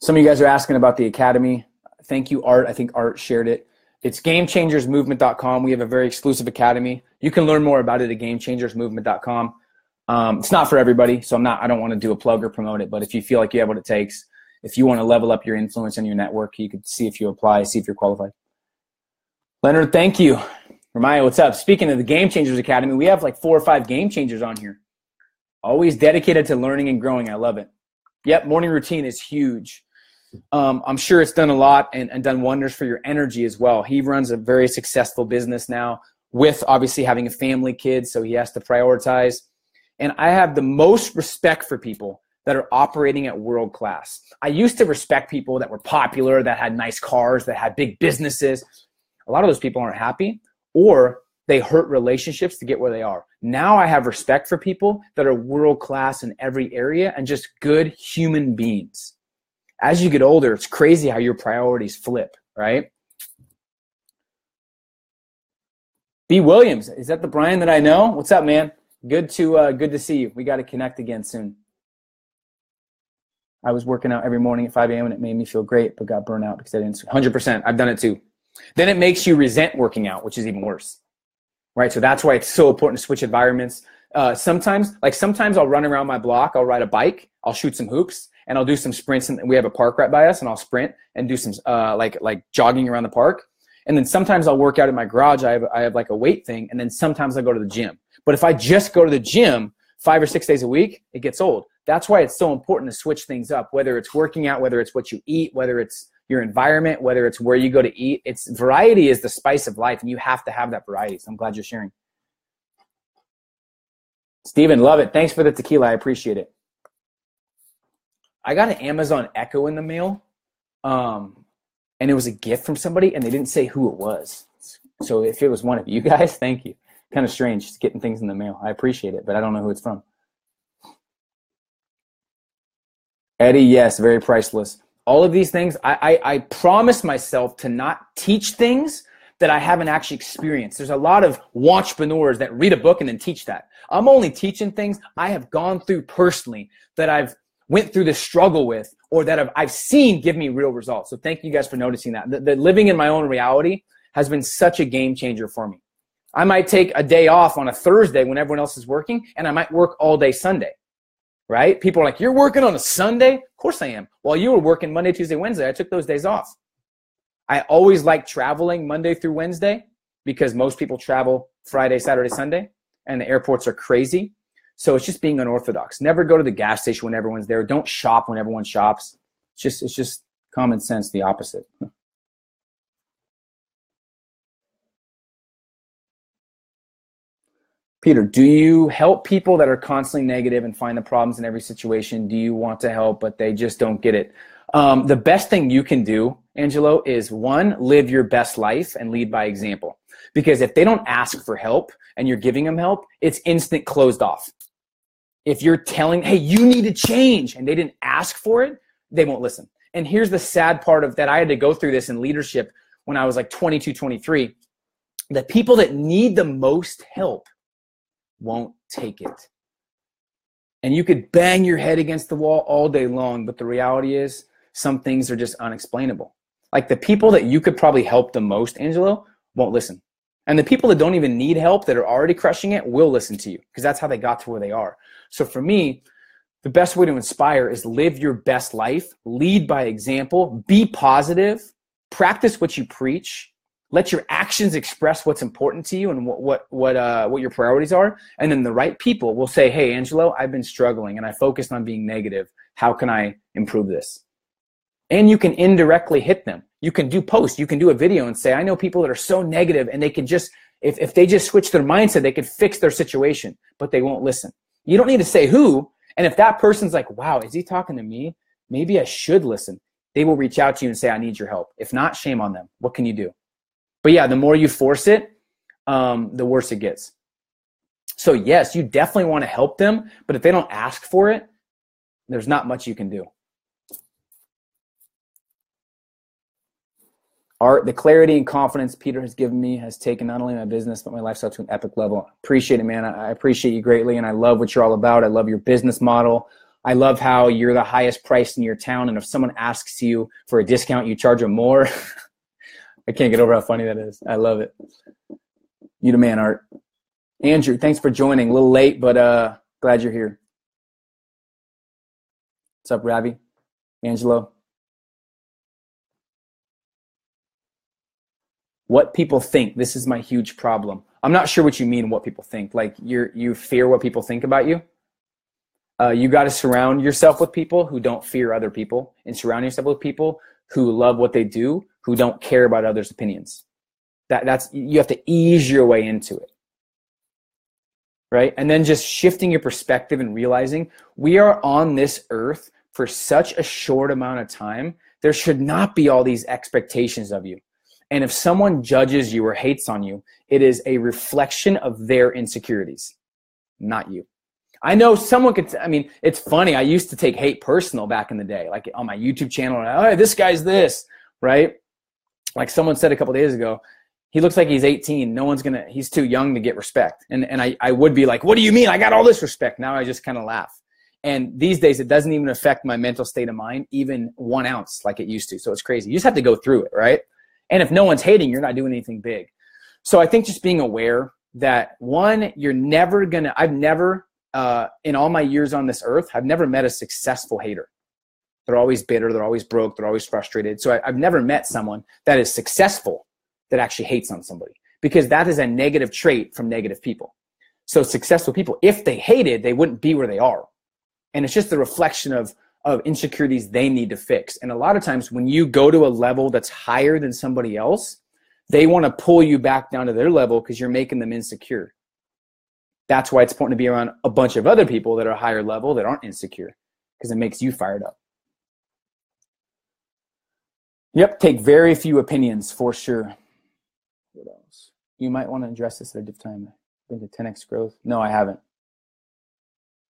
Some of you guys are asking about the Academy. Thank you, Art. I think Art shared it. It's gamechangersmovement.com. We have a very exclusive academy. You can learn more about it at gamechangersmovement.com. It's not for everybody, so I don't want to do a plug or promote it, but if you feel like you have what it takes, if you want to level up your influence and your network, you could see if you apply, see if you're qualified. Leonard, thank you. Ramaya, what's up? Speaking of the Game Changers Academy, we have like 4 or 5 game changers on here. Always dedicated to learning and growing. I love it. Yep, morning routine is huge. I'm sure it's done a lot and done wonders for your energy as well. He runs a very successful business now with obviously having a family, kids, so he has to prioritize. And I have the most respect for people that are operating at world class. I used to respect people that were popular, that had nice cars, that had big businesses. a lot of those people aren't happy, or they hurt relationships to get where they are. Now I have respect for people that are world-class in every area and just good human beings. As you get older, it's crazy how your priorities flip, right? B. Williams, is that the Brian that I know? What's up, man? Good to see you. We got to connect again soon. I was working out every morning at 5 a.m. and it made me feel great, but got burnt out because I didn't. 100%. I've done it too. Then it makes you resent working out, which is even worse, right? So that's why it's so important to switch environments. Sometimes I'll run around my block. I'll ride a bike. I'll shoot some hoops, and I'll do some sprints. And we have a park right by us, and I'll sprint and do some like jogging around the park. And then sometimes I'll work out in my garage. I have like a weight thing, and then sometimes I go to the gym. But if I just go to the gym 5 or 6 days a week, it gets old. That's why it's so important to switch things up, whether it's working out, whether it's what you eat, whether it's your environment, whether it's where you go to eat. It's variety is the spice of life, and you have to have that variety. So I'm glad you're sharing. Steven, love it. Thanks for the tequila. I appreciate it. I got an Amazon Echo in the mail, and it was a gift from somebody, and they didn't say who it was. So if it was one of you guys, thank you. Kind of strange just getting things in the mail. I appreciate it, but I don't know who it's from. Eddie, yes, very priceless. All of these things, I promise myself to not teach things that I haven't actually experienced. There's a lot of entrepreneurs that read a book and then teach that. I'm only teaching things I have gone through personally, that I've went through the struggle with, or that I've seen give me real results. So thank you guys for noticing that. The living in my own reality has been such a game changer for me. I might take a day off on a Thursday when everyone else is working, and I might work all day Sunday, right? People are like, you're working on a Sunday? Of course I am. While you were working Monday, Tuesday, Wednesday, I took those days off. I always like traveling Monday through Wednesday because most people travel Friday, Saturday, Sunday, and the airports are crazy. So it's just being unorthodox. Never go to the gas station when everyone's there. Don't shop when everyone shops. It's just common sense, the opposite. Peter, do you help people that are constantly negative and find the problems in every situation? Do you want to help, but they just don't get it? The best thing you can do, Angelo, is one, live your best life and lead by example. Because if they don't ask for help and you're giving them help, it's instant closed off. If you're telling, hey, you need to change, and they didn't ask for it, they won't listen. And here's the sad part of that. I had to go through this in leadership when I was like 22, 23. The people that need the most help won't take it. And you could bang your head against the wall all day long, but the reality is some things are just unexplainable. Like the people that you could probably help the most, Angelo, won't listen. And the people that don't even need help, that are already crushing it, will listen to you because that's how they got to where they are. So for me, the best way to inspire is live your best life, lead by example, be positive, practice what you preach, let your actions express what's important to you and what your priorities are. And then the right people will say, hey, Angelo, I've been struggling and I focused on being negative. How can I improve this? And you can indirectly hit them. You can do posts. You can do a video and say, I know people that are so negative and they could just, if they just switch their mindset, they could fix their situation, but they won't listen. You don't need to say who. And if that person's like, wow, is he talking to me? Maybe I should listen. They will reach out to you and say, I need your help. If not, shame on them. What can you do? But yeah, the more you force it, the worse it gets. So yes, you definitely want to help them, but if they don't ask for it, there's not much you can do. Art, the clarity and confidence Peter has given me has taken not only my business, but my lifestyle to an epic level. Appreciate it, man. I appreciate you greatly, and I love what you're all about. I love your business model. I love how you're the highest price in your town, and if someone asks you for a discount, you charge them more. I can't get over how funny that is. I love it. You the man, Art. Andrew, thanks for joining. A little late, but glad you're here. What's up, Ravi? Angelo? What people think. This is my huge problem. I'm not sure what you mean, what people think. Like you fear what people think about you? You got to surround yourself with people who don't fear other people, and surround yourself with people who love what they do, who don't care about others' opinions. That's you have to ease your way into it, right? And then just shifting your perspective and realizing we are on this earth for such a short amount of time. There should not be all these expectations of you. And if someone judges you or hates on you, it is a reflection of their insecurities, not you. I know someone could, I mean, it's funny. I used to take hate personal back in the day, like on my YouTube channel. Oh, this guy's this, right? Like someone said a couple days ago, he looks like he's 18. No one's gonna, he's too young to get respect. And I would be like, what do you mean? I got all this respect. Now I just kind of laugh. And these days, it doesn't even affect my mental state of mind, even 1 ounce like it used to. So it's crazy. You just have to go through it, right? And if no one's hating, you're not doing anything big. So I think just being aware that, one, you're never gonna, I've never, in all my years on this earth, I've never met a successful hater. They're always bitter. They're always broke. They're always frustrated. So I've never met someone that is successful that actually hates on somebody, because that is a negative trait from negative people. So successful people, if they hated, they wouldn't be where they are. And it's just a reflection of insecurities they need to fix. And a lot of times when you go to a level that's higher than somebody else, they want to pull you back down to their level because you're making them insecure. That's why it's important to be around a bunch of other people that are higher level that aren't insecure, because it makes you fired up. Yep, take very few opinions for sure. What else? You might want to address this at a different time. Been to 10x growth? No, I haven't.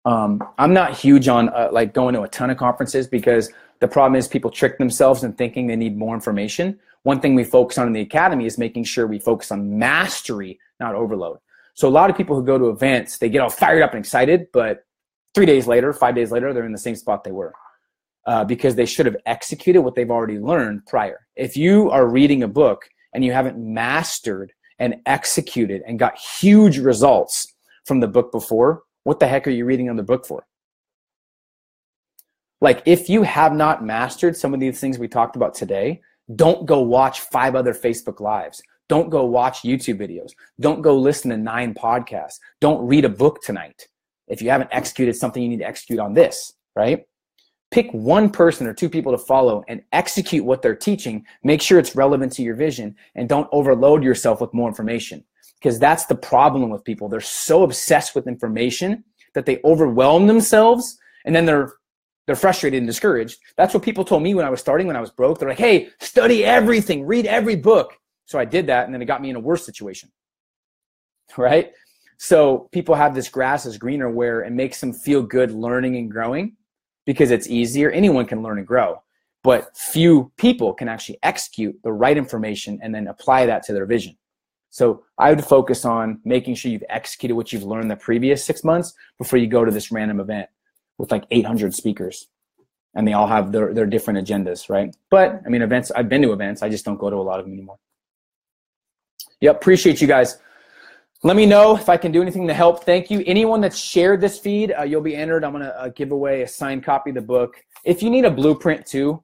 I'm not huge on like going to a ton of conferences, because the problem is people trick themselves in thinking they need more information. One thing we focus on in the academy is making sure we focus on mastery, not overload. So a lot of people who go to events, they get all fired up and excited, but 3 days later, 5 days later, they're in the same spot they were, because they should have executed what they've already learned prior. If you are reading a book and you haven't mastered and executed and got huge results from the book before, what the heck are you reading on the book for? Like, if you have not mastered some of these things we talked about today, don't go watch 5 other Facebook Lives. Don't go watch YouTube videos. Don't go listen to 9 podcasts. Don't read a book tonight if you haven't executed something you need to execute on this, right? Pick 1 person or 2 people to follow and execute what they're teaching. Make sure it's relevant to your vision, and don't overload yourself with more information. Because that's the problem with people. They're so obsessed with information that they overwhelm themselves, and then they're frustrated and discouraged. That's what people told me when I was starting, when I was broke. They're like, hey, study everything, read every book. So I did that, and then it got me in a worse situation, right? So people have this grass is greener, where it makes them feel good learning and growing because it's easier. Anyone can learn and grow, but few people can actually execute the right information and then apply that to their vision. So I would focus on making sure you've executed what you've learned the previous 6 months before you go to this random event with like 800 speakers, and they all have their different agendas, right? But I mean, events, I've been to events. I just don't go to a lot of them anymore. Yep, appreciate you guys. Let me know if I can do anything to help. Thank you. Anyone that's shared this feed, you'll be entered. I'm going to give away a signed copy of the book. If you need a blueprint too,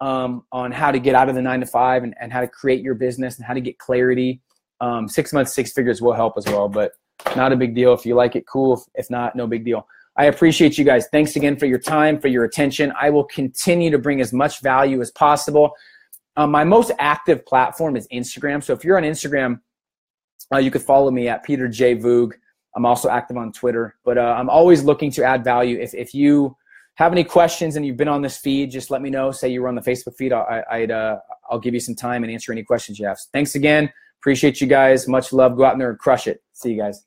on how to get out of the 9 to 5 and how to create your business and how to get clarity, 6 months, 6 figures will help as well, but not a big deal. If you like it, cool. If not, no big deal. I appreciate you guys. Thanks again for your time, for your attention. I will continue to bring as much value as possible. My most active platform is Instagram. So if you're on Instagram, you could follow me at Peter J. Voogd. I'm also active on Twitter, but I'm always looking to add value. If you have any questions and you've been on this feed, just let me know. Say you were on the Facebook feed. I'll give you some time and answer any questions you have. So thanks again. Appreciate you guys. Much love. Go out in there and crush it. See you guys.